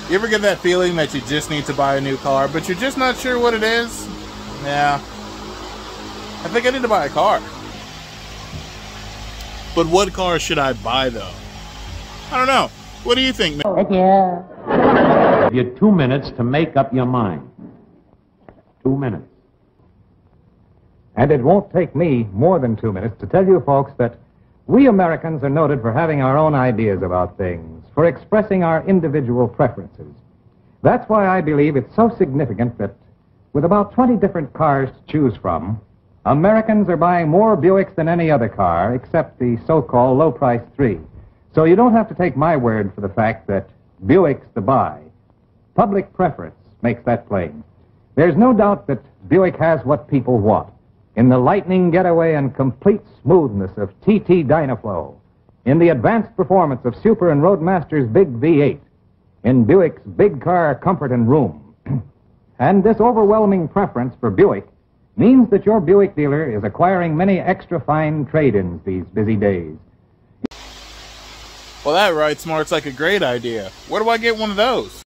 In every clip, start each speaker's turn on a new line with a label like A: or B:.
A: You ever get that feeling that you just need to buy a new car, but you're just not sure what it is? Yeah. I think I need to buy a car. But what car should I buy, though? I don't know. What do you think, man?
B: Give you 2 minutes to make up your mind. 2 minutes.
C: And it won't take me more than 2 minutes to tell you folks that we Americans are noted for having our own ideas about things, for expressing our individual preferences. That's why I believe it's so significant that with about 20 different cars to choose from, Americans are buying more Buicks than any other car except the so-called low-price 3. So you don't have to take my word for the fact that Buick's the buy. Public preference makes that plain. There's no doubt that Buick has what people want. In the lightning getaway and complete smoothness of TT Dynaflow, in the advanced performance of Super and Roadmaster's big V8, in Buick's big car comfort and room. And this overwhelming preference for Buick means that your Buick dealer is acquiring many extra fine trade-ins these busy days.
A: Well, that Right Smart's like a great idea. Where do I get one of those?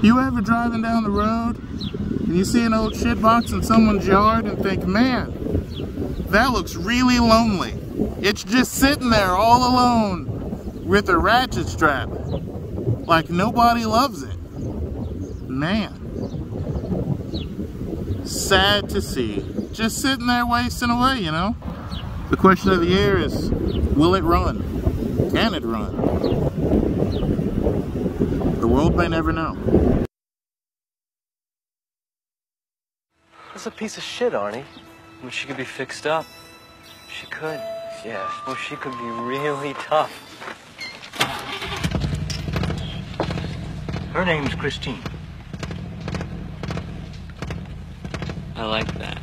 A: You ever driving down the road and you see an old shit box in someone's yard and think, man, that looks really lonely. It's just sitting there all alone with a ratchet strap. Like nobody loves it. Man. Sad to see. Just sitting there wasting away, you know? The question of the year is, will it run? Can it run? The world may never know.
D: That's a piece of shit, Arnie. I mean, she could be fixed up. She could. Yeah, well, she could be really tough. Her name's Christine. I like that.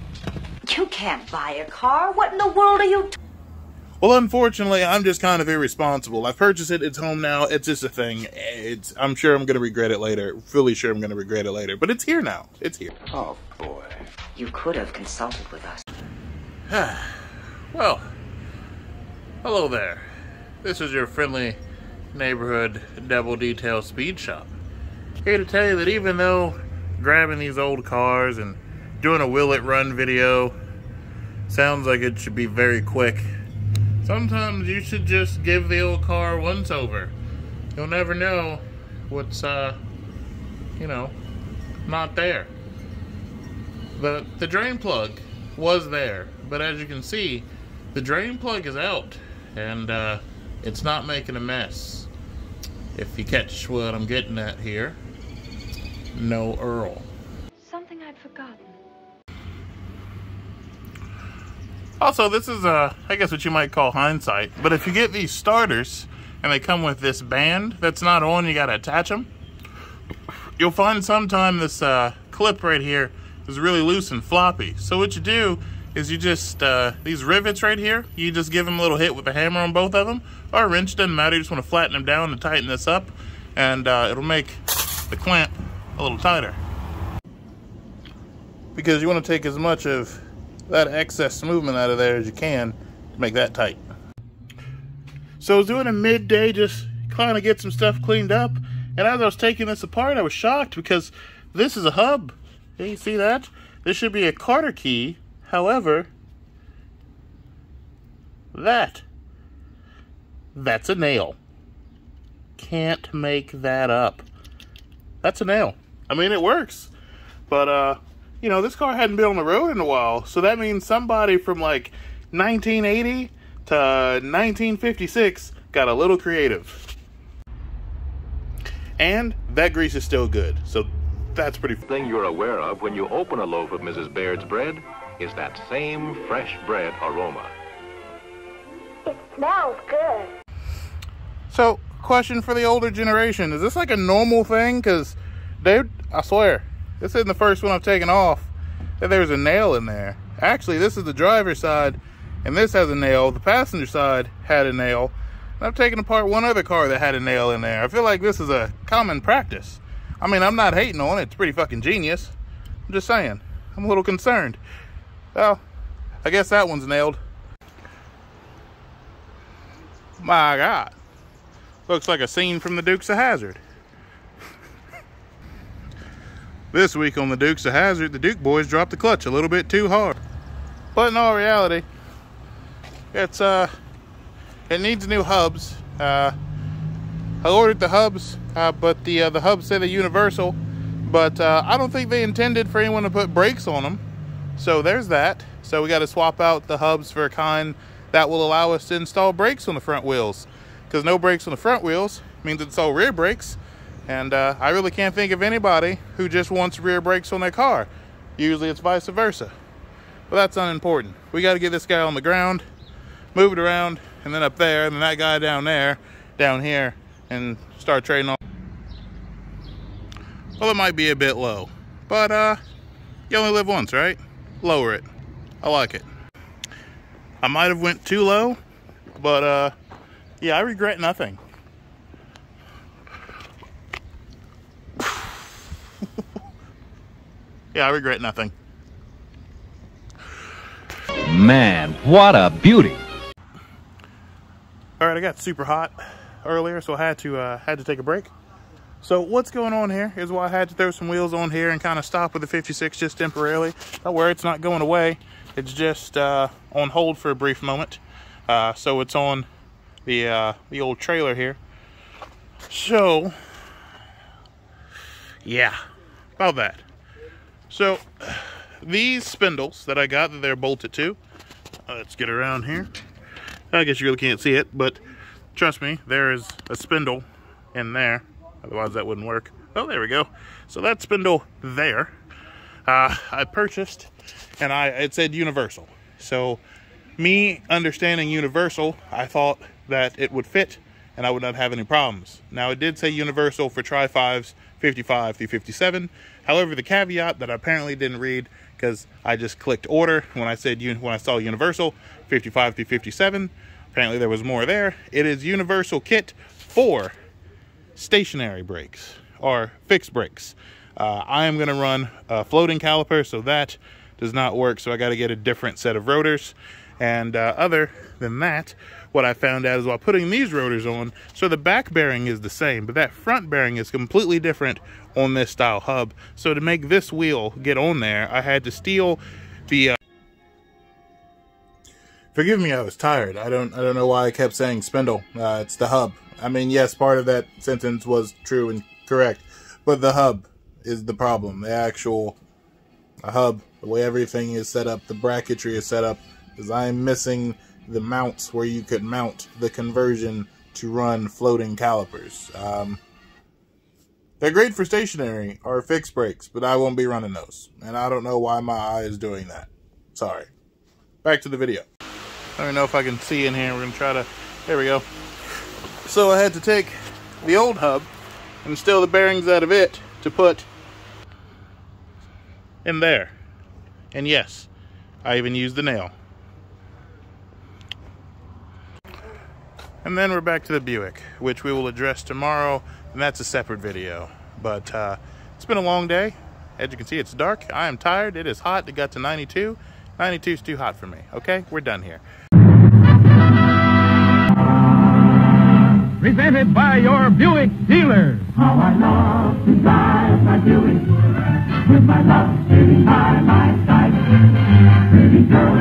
E: You can't buy a car. What in the world are you
A: Well, unfortunately, I'm just kind of irresponsible. I've purchased it. It's home now. It's just a thing. I'm sure I'm going to regret it later. Fully sure I'm going to regret it later. But it's here now. It's here.
D: Oh, boy.
E: You could have consulted with us.
A: Well, hello there. This is your friendly neighborhood double detail speed shop. Here to tell you that even though grabbing these old cars and doing a will it run video sounds like it should be very quick, sometimes you should just give the old car once over. You'll never know what's, you know, not there. The drain plug was there, but as you can see, the drain plug is out, and it's not making a mess. If you catch what I'm getting at here, no Earl.
F: Something I'd forgotten.
A: Also, this is, I guess what you might call hindsight, but if you get these starters, and they come with this band that's not on, you gotta attach them, you'll find sometime this clip right here is really loose and floppy. So what you do is you just, these rivets right here, you just give them a little hit with a hammer on both of them, or a wrench, doesn't matter, you just want to flatten them down and tighten this up, and it'll make the clamp a little tighter. Because you want to take as much of that excess movement out of there as you can to make that tight. So I was doing a midday, just kind of get some stuff cleaned up, and as I was taking this apart, I was shocked because this is a hub. Hey, you see that? This should be a Carter key. However, that's a nail. Can't make that up. That's a nail. I mean, it works. But, you know, this car hadn't been on the road in a while. So that means somebody from like 1980 to 1956 got a little creative. And that grease is still good. So that's pretty...
G: The thing you're aware of when you open a loaf of Mrs. Baird's bread is that same fresh bread aroma.
H: It smells good.
A: So, question for the older generation. Is this like a normal thing? Because, dude, I swear, this isn't the first one I've taken off that there's a nail in there. Actually, this is the driver's side, and this has a nail. The passenger side had a nail. And I've taken apart one other car that had a nail in there. I feel like this is a common practice. I mean, I'm not hating on it. It's pretty fucking genius. I'm just saying. I'm a little concerned. Well, I guess that one's nailed. My God. Looks like a scene from the Dukes of Hazzard. This week on the Dukes of Hazzard, the Duke boys dropped the clutch a little bit too hard. But in all reality, it needs new hubs. I ordered the hubs, but the hubs say they're universal. But I don't think they intended for anyone to put brakes on them. So there's that. So we got to swap out the hubs for a kind that will allow us to install brakes on the front wheels. Because no brakes on the front wheels means it's all rear brakes. And I really can't think of anybody who just wants rear brakes on their car. Usually it's vice versa. But that's unimportant. We got to get this guy on the ground, move it around, and then up there, and then that guy down there, down here, and start trading on. Well, it might be a bit low, but you only live once, right? Lower it. I like it. I might have went too low, but yeah, I regret nothing. Yeah, I regret nothing.
B: Man, what a beauty.
A: All right, I got super hot earlier, so I had to take a break. So what's going on here is why I had to throw some wheels on here and kind of stop with the 56 just temporarily. Don't worry, it's not going away. It's just on hold for a brief moment. So it's on the old trailer here. So yeah, about that. So these spindles that I got that they're bolted to, let's get around here. I guess you really can't see it, but trust me, there is a spindle in there. Otherwise that wouldn't work. Oh, there we go. So that spindle there, I purchased, and it said universal. So me understanding universal, I thought that it would fit and I would not have any problems. Now it did say universal for Tri-5s 55 through 57. However, the caveat that I apparently didn't read, because I just clicked order when I saw universal 55 through 57. Apparently there was more there. It is universal kit for stationary brakes or fixed brakes. I am going to run a floating caliper, so that does not work. So I got to get a different set of rotors. And other than that, what I found out is while putting these rotors on, so the back bearing is the same, but that front bearing is completely different on this style hub. So to make this wheel get on there, I had to steal the forgive me, I was tired. I don't know why I kept saying spindle. It's the hub. I mean, yes, part of that sentence was true and correct, but the hub is the problem. The actual hub, the way everything is set up, the bracketry is set up, is I'm missing the mounts where you could mount the conversion to run floating calipers. They're great for stationary or fixed brakes, but I won't be running those. And I don't know why my eye is doing that. Sorry. Back to the video. I don't know if I can see in here. We're going to try to... There we go. So I had to take the old hub and steal the bearings out of it to put in there. And yes, I even used the nail. And then we're back to the Buick, which we will address tomorrow, and that's a separate video. But it's been a long day. As you can see, it's dark. I am tired. It is hot. It got to 92. 92 is too hot for me. Okay, we're done here.
I: Presented by your Buick dealer.
J: How I love to drive my Buick with my love sitting by my side. Pretty girl.